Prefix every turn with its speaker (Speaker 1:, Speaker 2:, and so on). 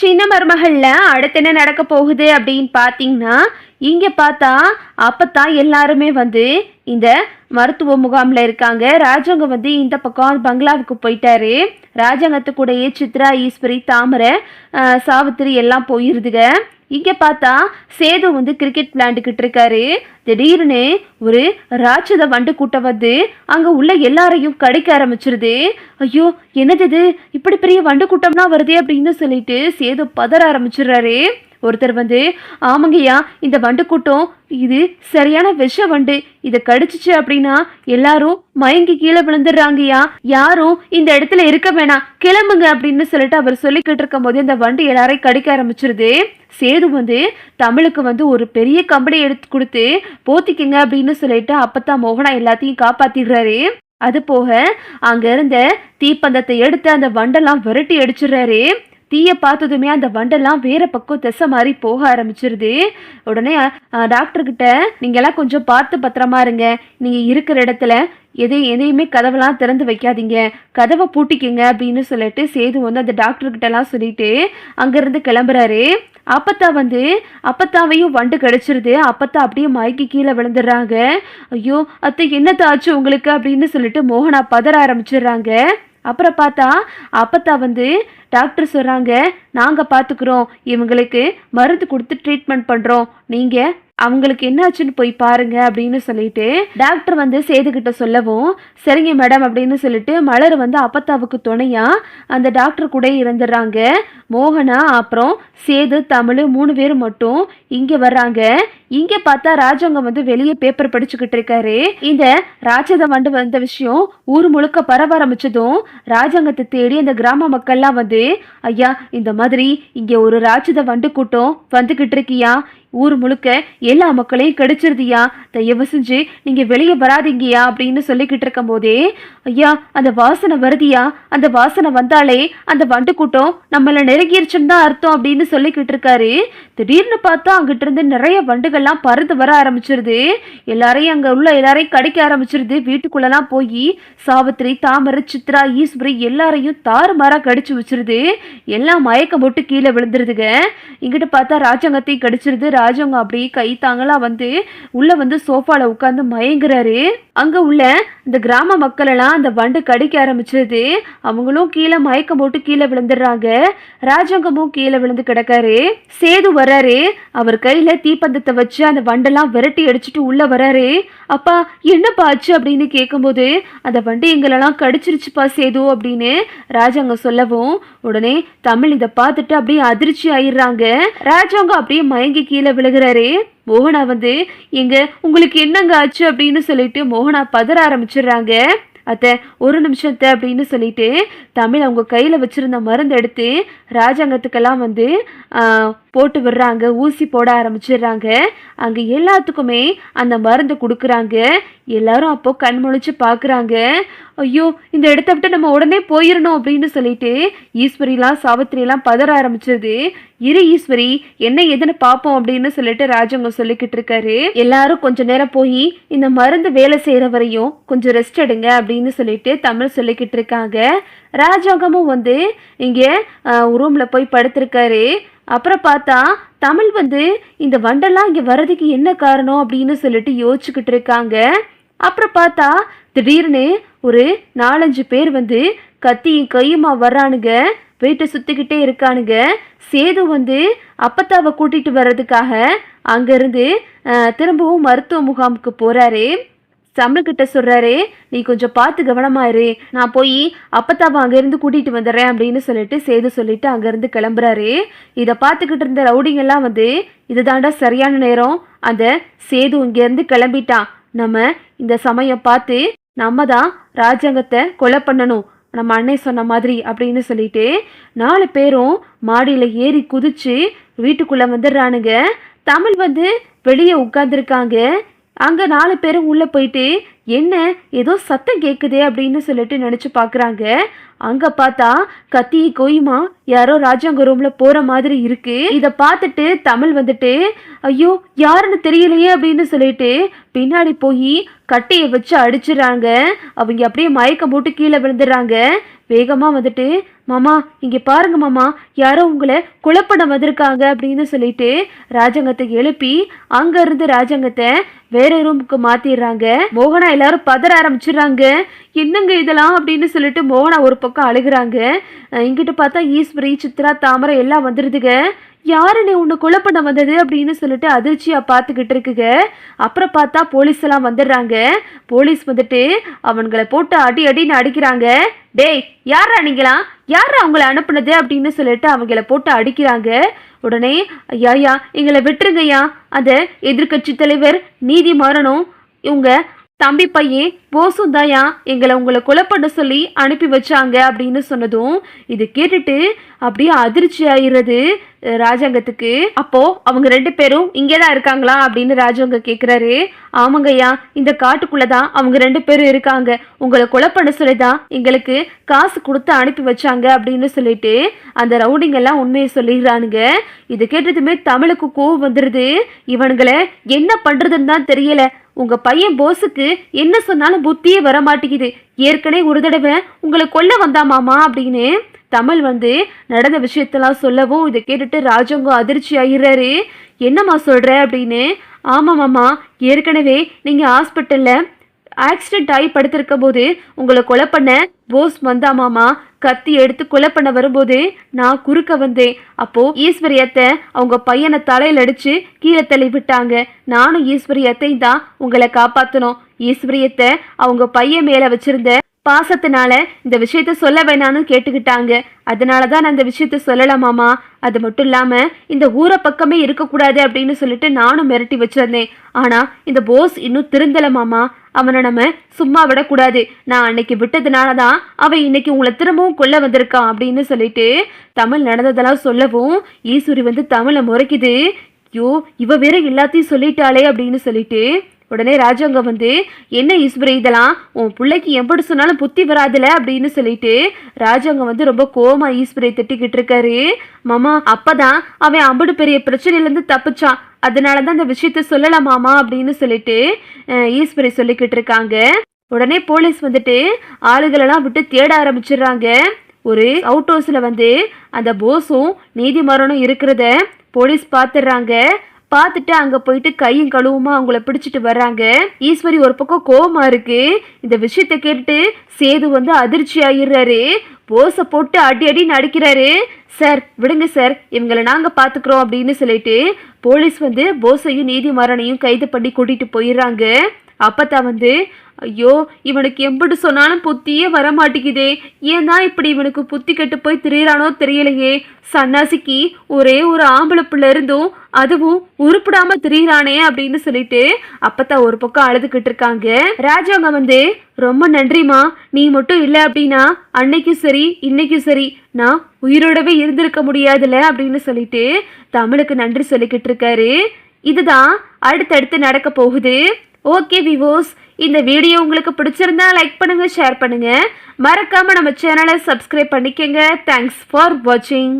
Speaker 1: சின்ன மருமகள்ல அடுத்து என்ன நடக்க போகுது அப்படின்னு பார்த்தீங்கன்னா, இங்க பார்த்தா அப்பத்தான் எல்லாருமே வந்து இந்த மருத்துவ முகாம்ல இருக்காங்க. ராஜாங்க வந்து இந்த பக்கம் பங்களாவுக்கு போயிட்டாரு. ராஜாங்கத்து கூடயே சித்ரா, ஈஸ்வரி, தாமரை, சாவித்திரி எல்லாம் போயிருதுங்க. இங்க பார்த்தா சேது வந்து கிரிக்கெட் விளையாண்டுக்கிட்டு இருக்காரு. திடீர்னு ஒரு ராட்சத வண்டு கூட்டம் வந்து அங்க உள்ள எல்லாரையும் கடிக்க ஆரம்பிச்சிருது. ஐயோ, என்னது இது, இப்படி பெரிய வண்டு கூட்டம்லாம் வருதே அப்படின்னு சொல்லிட்டு சேது பதற ஆரம்பிச்சிடுறாரு. ஒருத்தர் வந்து, ஆமாங்கய்யா, இந்த வண்டு கூட்டம் இது சரியான விஷ வண்டு, இதை கடிச்சிச்சு அப்படின்னா எல்லாரும் மயங்கி கீழே விழுந்துடுறாங்கய்யா, யாரும் இந்த இடத்துல இருக்க வேணாம், கிளம்புங்க அப்படின்னு சொல்லிட்டு அவர் சொல்லிக்கிட்டு இருக்கும் போது இந்த வண்டு எல்லாரையும் கடிக்க ஆரம்பிச்சிருது. சேது வந்து தமிழுக்கு வந்து ஒரு பெரிய கம்பெனி எடுத்து கொடுத்து போத்திக்கிங்க அப்படின்னு சொல்லிட்டு அப்பத்தான் மோகனா எல்லாத்தையும் காப்பாத்திடுறாரு. அது போக அங்க இருந்த தீப்பந்தத்தை எடுத்து அந்த வண்டெல்லாம் விரட்டி அடிச்சிடுறாரு. தீயை பார்த்ததுமே அந்த வண்டெல்லாம் வேற பக்கம் திசை மாதிரி போக ஆரம்பிச்சிருது. உடனே டாக்டர்கிட்ட, நீங்கெல்லாம் கொஞ்சம் பார்த்து பத்திரமா இருங்க, நீங்கள் இருக்கிற இடத்துல எதையுமே கதவெல்லாம் திறந்து வைக்காதீங்க, கதவை பூட்டிக்கிங்க அப்படின்னு சொல்லிட்டு சேது வந்து அந்த டாக்டர்கிட்டலாம் சொல்லிட்டு அங்கேருந்து கிளம்புறாரு. அப்பத்தா வந்து அப்பத்தாவையும் வண்டு கடிச்சிருது. அப்பத்தா அப்படியே மயக்கி கீழே விழுந்துடுறாங்க. ஐயோ அத்தை, என்னத்த ஆச்சு உங்களுக்கு அப்படின்னு சொல்லிட்டு மோகனா பதற ஆரம்பிச்சிடுறாங்க. அப்புறம் பார்த்தா அப்பத்தா வந்து டாக்டர் சொல்கிறாங்க, நாங்கள் பார்த்துக்குறோம், இவங்களுக்கு மருந்து கொடுத்து ட்ரீட்மெண்ட் பண்ணுறோம், நீங்கள் அவங்களுக்கு என்னாச்சுன்னு போய் பாருங்க அப்படின்னு சொல்லிட்டு டாக்டர் வந்து சேதுக்கிட்ட சொல்லவும், சரிங்க மேடம் அப்படின்னு சொல்லிட்டு மலர் வந்து அப்பத்தாவுக்கு துணையா அந்த டாக்டர் கூட இருந்துடுறாங்க. மோகனா அப்புறம் சேது, தமிழ் 3 பேர் மட்டும் இங்கே வர்றாங்க. இங்கே பார்த்தா ராஜாங்க வந்து வெளியே பேப்பர் படிச்சுக்கிட்டு இருக்காரு. இந்த ராட்சத வண்டு வந்த விஷயம் ஊர் முழுக்க பரவ ஆரம்பிச்சதும் ராஜாங்கத்தை தேடி அந்த கிராம மக்கள்லாம் வந்து, ஐயா, இந்த மாதிரி இங்கே ஒரு ராட்சத வண்டு கூட்டம் வந்துக்கிட்டு இருக்கியா, ஊர் முழுக்க எல்லா மக்களையும் கடிச்சிருதியா, தயவு செஞ்சு நீங்க வெளியே வராதிங்கயா அப்படின்னு சொல்லிக்கிட்டு இருக்கும் போதே, ஐயா அந்த வாசனை வருதியா, அந்த வாசனை வந்தாலே அந்த வண்டு கூட்டம் நம்மள நெருங்கிருச்சுன்னு தான் அர்த்தம் அப்படின்னு சொல்லிக்கிட்டு இருக்காரு. திடீர்னு பார்த்தா அங்கிட்ட இருந்து நிறைய வண்டுகள்லாம் பறந்து வர ஆரம்பிச்சிருது. எல்லாரையும் அங்க உள்ள எல்லாரையும் கடிக்க ஆரம்பிச்சிருது. வீட்டுக்குள்ளலாம் போய் சாவித்திரி, தாமரை, சித்ரா, ஈஸ்வரி எல்லாரையும் தாறுமாறா கடிச்சு வச்சிருது. எல்லாம் மயக்கம் போட்டு கீழே விழுந்துருதுங்க. இங்கிட்ட பார்த்தா ராஜாங்கத்தையும் கடிச்சிருது. ராஜாங்க அப்படியே கை தாங்களா வந்து உள்ள வந்து சோஃபால உட்காந்து மயங்குறாரு. அங்க உள்ள இந்த கிராம மக்கள் எல்லாம் அந்த வண்டு கடிக்க ஆரம்பிச்சது. அவங்களும் கீழே மயக்கம் போட்டு கீழே விழுந்துடுறாங்க. ராஜாங்கமும் கீழே விழுந்து கிடக்காரு. சேது வர்றாரு. அவர் கையில தீப்பந்தத்தை வச்சு அந்த வண்டெல்லாம் விரட்டி அடிச்சுட்டு உள்ள வர்றாரு. அப்பா, என்னப்பா ஆச்சு அப்படின்னு கேட்கும்போது, அந்த வண்டு எங்களெல்லாம் கடிச்சிருச்சுப்பா சேது அப்படின்னு ராஜாங்க சொல்லவும், உடனே தமிழ் இதை பார்த்துட்டு அப்படியே அதிர்ச்சி ஆயிடுறாங்க. ராஜாங்க அப்படியே மயங்கி கீழே விழுகிறாரு. மோகனா வந்து, எங்க உங்களுக்கு என்னங்க ஆச்சு அப்படின்னு சொல்லிட்டு மோகனா பதற ஆரம்பிச்சிடுறாங்க. அத்தை, ஒரு நிமிஷத்தை அப்படின்னு சொல்லிட்டு தமிழ் அவங்க கையில் வச்சிருந்த மருந்து எடுத்து ராஜாங்கத்துக்கெல்லாம் வந்து போட்டு விடுறாங்க. ஊசி போட ஆரம்பிச்சிடுறாங்க. அங்கே எல்லாத்துக்குமே அந்த மருந்து கொடுக்குறாங்க. எல்லாரும் அப்போ கண் முழிச்சு பார்க்குறாங்க. ஐயோ, இந்த இடத்த விட்டு நம்ம உடனே போயிடணும் அப்படின்னு சொல்லிட்டு ஈஸ்வரிலாம் சாவித்திரியெல்லாம் பதற ஆரம்பிச்சிருது. இரு ஈஸ்வரி, என்ன எதுன்னு பார்ப்போம் அப்படின்னு சொல்லிட்டு ராஜாங்க சொல்லிக்கிட்டு இருக்காரு. எல்லாரும் கொஞ்ச நேரம் போய் இந்த மருந்து வேலை செய்கிற வரையும் கொஞ்சம் ரெஸ்ட் எடுங்க அப்படின்னு சொல்லிட்டு தமிழ் சொல்லிக்கிட்டு இருக்காங்க. ராஜாங்கமும் வந்து இங்கே ரூமில் போய் படுத்திருக்காரு. அப்புறம் பார்த்தா தமிழ் வந்து இந்த வண்டெல்லாம் இங்கே வர்றதுக்கு என்ன காரணம் அப்படின்னு சொல்லிட்டு யோசிச்சுக்கிட்டு இருக்காங்க. அப்புறம் பார்த்தா திடீர்னு ஒரு 4-5 பேர் வந்து கத்தியும் கையுமா வர்றானுங்க. வீட்டை சுற்றிக்கிட்டே இருக்கானுங்க. சேது வந்து அப்பத்தாவை கூட்டிகிட்டு வர்றதுக்காக அங்கேருந்து திரும்பவும் மருத்துவ முகாமுக்கு போகிறாரு. தமிழ்கிட்ட சொல்கிறாரு, நீ கொஞ்சம் பார்த்து கவனமாயிரு, நான் போய் அப்பத்தாவை அங்கேருந்து கூட்டிகிட்டு வந்துடுறேன் அப்படின்னு சொல்லிட்டு சேது சொல்லிட்டு அங்கேருந்து கிளம்புறாரு. இதை பார்த்துக்கிட்டு இருந்த ரவுடிங்கெல்லாம் வந்து, இதுதாண்டா சரியான நேரம், அந்த சேது இங்கேருந்து கிளம்பிட்டான், நம்ம இந்த சமயம் பார்த்து நம்ம தான் ராஜாங்கத்தை கொலை பண்ணணும், நம்ம அண்ணே சொன்ன மாதிரி அப்படின்னு சொல்லிட்டு 4 பேரும் மாடியில் ஏறி குதிச்சு வீட்டுக்குள்ளே வந்துடுறானுங்க. தமிழ் வந்து வெளியே உட்காந்துருக்காங்க. அங்கே 4 பேரும் உள்ளே போயிட்டு, என்ன ஏதோ சத்தம் கேட்குதே அப்படின்னு சொல்லிட்டு நினச்சி பார்க்குறாங்க. அங்க பார்த்தா கத்தி கொய்மா யாரோ ராஜாங்க ரூம்ல போற மாதிரி இருக்கு. இத பார்த்துட்டு தமிழ் வந்துட்டு ஐயோ யாருன்னு தெரியலையே அப்படின்னு சொல்லிட்டு பின்னாடி போய் கட்டையை வச்சு அடிச்சிடறாங்க. அவங்க அப்படியே மயக்கம் போட்டு கீழே விழுந்துடுறாங்க. வேகமா வந்துட்டு மாமா இங்க பாருங்க மாமா யாரோ உங்களை கொலை பண்ண வந்திருக்காங்க அப்படின்னு சொல்லிட்டு ராஜாங்கத்தை எழுப்பி அங்க இருந்து ராஜாங்கத்தை வேற ரூமுக்கு மாத்திடுறாங்க. மோகனா எல்லாரும் பதற ஆரம்பிச்சிடுறாங்க. என்னங்க இதெல்லாம் அப்படின்னு சொல்லிட்டு மோகனா ஒரு பக்கம் அழுகுறாங்க. இங்கிட்டு பார்த்தா ஈஸ்வரி சித்ரா தாமரை எல்லாம் வந்துருதுங்க. யாரு நீ உன்னை கொலை பண்ண வந்தது அப்படின்னு சொல்லிட்டு அதிர்ச்சியா பார்த்துக்கிட்டு இருக்குங்க. அப்புறம் பார்த்தா போலீஸ் எல்லாம் வந்துடுறாங்க. போலீஸ் வந்துட்டு அவன்களை போட்டு அடி அடின்னு அடிக்கிறாங்க. டேய் யாரா நீங்களா, யாரா அவங்கள அனுப்புனது அப்படின்னு சொல்லிட்டு அவங்கள போட்டு அடிக்கிறாங்க. உடனே ஐயா எங்களை விட்டுருங்கய்யா, அந்த எதிர்கட்சி தலைவர் நீதி மாறணும் இவங்க தம்பி பையன் போசும் தாயா உங்களை கொலை பண்ண சொல்லி அனுப்பி வச்சாங்க அப்படின்னு சொன்னதும் இது கேட்டுட்டு அப்படியே அதிர்ச்சி ஆயிடுறது ராஜாங்கத்துக்கு. அப்போ அவங்க 2 பேரும் இங்கேதான் இருக்காங்களா அப்படின்னு ராஜாங்க கேட்குறாரு. ஆமாங்கய்யா, இந்த காட்டுக்குள்ளதான் அவங்க 2 பேரும் இருக்காங்க. உங்களை கொலை பண்ண சொல்லிதான் எங்களுக்கு காசு கொடுத்து அனுப்பி வச்சாங்க அப்படின்னு சொல்லிட்டு அந்த ரவுடிங்க எல்லாம் உண்மையை சொல்லிடுறானுங்க. இது கேட்டதுமே தமிழுக்கு கோவம் வந்துடுது. இவனுங்களை என்ன பண்றதுன்னு தான் தெரியல. உங்க பையன் போஸுக்கு என்ன சொன்னாலும் புத்தியே வர மாட்டேங்குது. ஏற்கனவே ஒரு தடவை உங்களை கொல்ல வந்தாமாமா அப்படின்னு தமிழ் வந்து நடந்த விஷயத்தெல்லாம் சொல்லவும் இதை கேட்டுட்டு ராஜாங்கம் அதிர்ச்சி ஆகிறாரு. என்னம்மா சொல்ற அப்படின்னு. ஆமாமாம்மா, ஏற்கனவே நீங்க ஹாஸ்பிட்டல்ல ஆக்சிடென்ட் ஆகி படுத்திருக்க போது உங்களை கொலை பண்ண போஸ் வந்தாமாமா. கத்தி எடுத்து கொலை பண்ண வரும்போது நான் குறுக்க வந்தேன். அப்போ ஈஸ்வரியத்தை அவங்க பையனை தலையில் அடிச்சு கீழே தள்ளி விட்டாங்க. நானும் ஈஸ்வரியத்தையும் தான் உங்களை காப்பாற்றணும். ஈஸ்வரியத்தை அவங்க பையன் மேல வச்சிருந்த பாசத்தினால இந்த விஷயத்த சொல்ல வேணான்னு கேட்டுக்கிட்டாங்க. அதனாலதான் நான் இந்த விஷயத்த சொல்லலாமாமா. அது மட்டும் இல்லாம இந்த ஊரை பக்கமே இருக்கக்கூடாது அப்படின்னு சொல்லிட்டு நானும் மிரட்டி வச்சிருந்தேன். ஆனா இந்த போஸ் இன்னும் திருந்தலமாமா. அவனை நம்ம சும்மா விடக்கூடாது. நான் அன்னைக்கு விட்டதுனாலதான் அவன் இன்னைக்கு உங்களை திரும்பவும் கொல்ல வந்திருக்கான் அப்படின்னு சொல்லிட்டு தமிழ் நடந்ததெல்லாம் சொல்லவும் ஈஸ்வரி வந்து தமிழை முறைக்குது. ஐயோ இவ வேற எல்லாத்தையும் சொல்லிட்டாளே அப்படின்னு சொல்லிட்டு உடனே ராஜாங்க வந்து என்ன ஈஸ்வரி இதெல்லாம் உன் பிள்ளைக்கு எப்படி சொன்னாலும் புத்தி வராதுல அப்படின்னு சொல்லிட்டு ராஜாங்க வந்து ரொம்ப கோவமா ஈஸ்வரியை திட்டிக்கிட்டு இருக்காரு. மாமா அப்பதான் அவன் அம்புடு பெரிய பிரச்சனையிலேருந்து தப்பிச்சான். அதனாலதான் இந்த விஷயத்த சொல்லலாம் மாமா அப்படின்னு சொல்லிட்டு ஈஸ்வரி சொல்லிக்கிட்டு இருக்காங்க. உடனே போலீஸ் வந்துட்டு ஆளுகளெல்லாம் விட்டு தேட ஆரம்பிச்சிடுறாங்க. ஒரு அவுட் ஹவுஸ்ல வந்து அந்த போஸும் நீதிமரணம் இருக்கிறத போலீஸ் பார்த்துடுறாங்க. பார்த்துட்டு அங்க போயிட்டு கையும் கழுவுமா அவங்கள பிடிச்சிட்டு வர்றாங்க. ஈஸ்வரி ஒரு பக்கம் கோவமா இருக்கு. இந்த விஷயத்த கேட்டுட்டு சேது வந்து அதிர்ச்சி ஆயிடுறாரு. போஸை போட்டு அடி அடின்னு அடிக்கிறாரு. சார் விடுங்க சார், இவங்களை நாங்க பாத்துக்கிறோம் அப்படின்னு சொல்லிட்டு போலீஸ் வந்து போஸையும் நீதிமரனையும் கைது பண்ணி கூட்டிட்டு போயிடுறாங்க. அப்பதான் வந்து ஐயோ இவனுக்கு எம்பிட்டு சொன்னாலும் புத்தியே வரமாட்டேங்குதே, ஏன் தான் இப்படி இவனுக்கு புத்தி கெட்டு போய் திரியிறானோ தெரியலையே. சன்னாசிக்கு ஒரே ஒரு ஆம்பளை பிள்ளை இருந்தும் அதுவும் உருப்பிடாம திரியிறானே அப்படின்னு சொல்லிட்டு அப்பதான் ஒரு பக்கம் அழுதுகிட்டு இருக்காங்க. ராஜாங்க வந்து ரொம்ப நன்றிமா, நீ மட்டும் இல்லை அப்படின்னா அன்னைக்கும் சரி இன்னைக்கும் சரி நான் உயிரோடவே இருந்திருக்க முடியாதுல அப்படின்னு சொல்லிட்டு தமிழுக்கு நன்றி சொல்லிக்கிட்டு இருக்காரு. இதுதான் அடுத்தடுத்து நடக்க போகுது. ஓகே விவோஸ், இந்த வீடியோ உங்களுக்கு பிடிச்சிருந்தா லைக் பண்ணுங்க, ஷேர் பண்ணுங்க, மறக்காம நம்ம சேனலை சப்ஸ்கிரைப் பண்ணிக்கங்க. தேங்க்ஸ் ஃபார் வாட்சிங்.